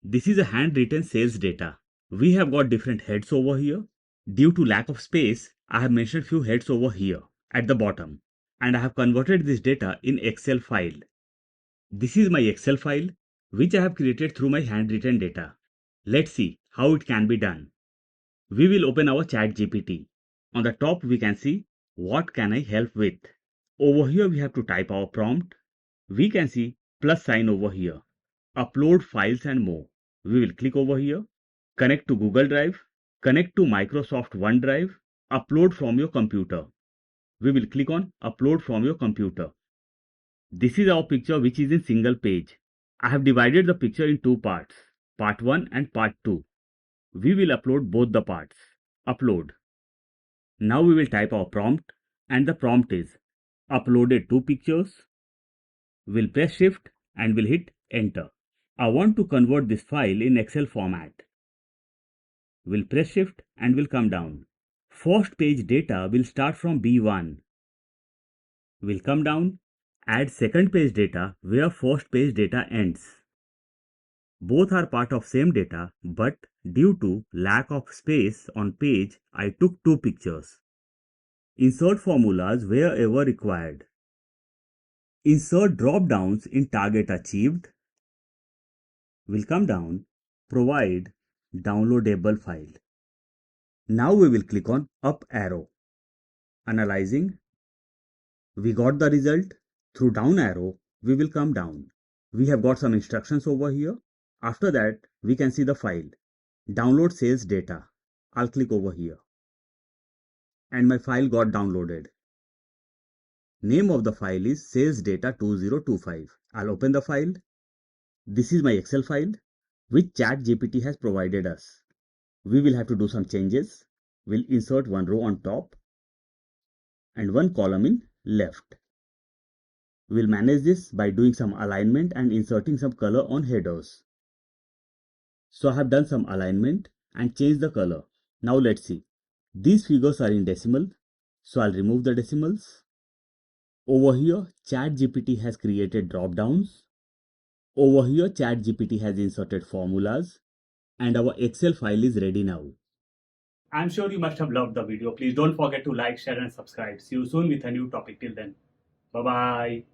This is a handwritten sales data. We have got different heads over here. Due to lack of space, I have mentioned few heads over here at the bottom, and I have converted this data in Excel file. This is my Excel file which I have created through my handwritten data. Let's see how it can be done. We will open our ChatGPT. On the top we can see what can I help with. Over here we have to type our prompt. We can see plus sign over here. Upload files and more. We will click over here. Connect to Google Drive. Connect to Microsoft OneDrive. Upload from your computer. We will click on upload from your computer. This is our picture which is in single page. I have divided the picture in two parts, part 1 and part 2. We will upload both the parts. Upload. Now we will type our prompt, and the prompt is uploaded 2 pictures. We'll press shift and we'll hit enter. I want to convert this file in Excel format. We'll press shift and we'll come down. First page data will start from B1. We'll come down, add second page data where first page data ends. Both are part of same data, but due to lack of space on page, I took 2 pictures. Insert formulas wherever required. Insert drop-downs in target achieved. We'll come down, provide downloadable file. Now we will click on up arrow. Analyzing. We got the result. Through down arrow, we will come down. We have got some instructions over here. After that, we can see the file. Download sales data. I'll click over here. And my file got downloaded. Name of the file is sales data 2025. I'll open the file. This is my Excel file which ChatGPT has provided us. We will have to do some changes. We'll insert one row on top and one column in left. We'll manage this by doing some alignment and inserting some color on headers. So I have done some alignment and changed the color. Now let's see. These figures are in decimal, so I'll remove the decimals. Over here, ChatGPT has created drop-downs. Over here, ChatGPT has inserted formulas, and our Excel file is ready now. I'm sure you must have loved the video. Please don't forget to like, share and subscribe. See you soon with a new topic. Till then, bye-bye.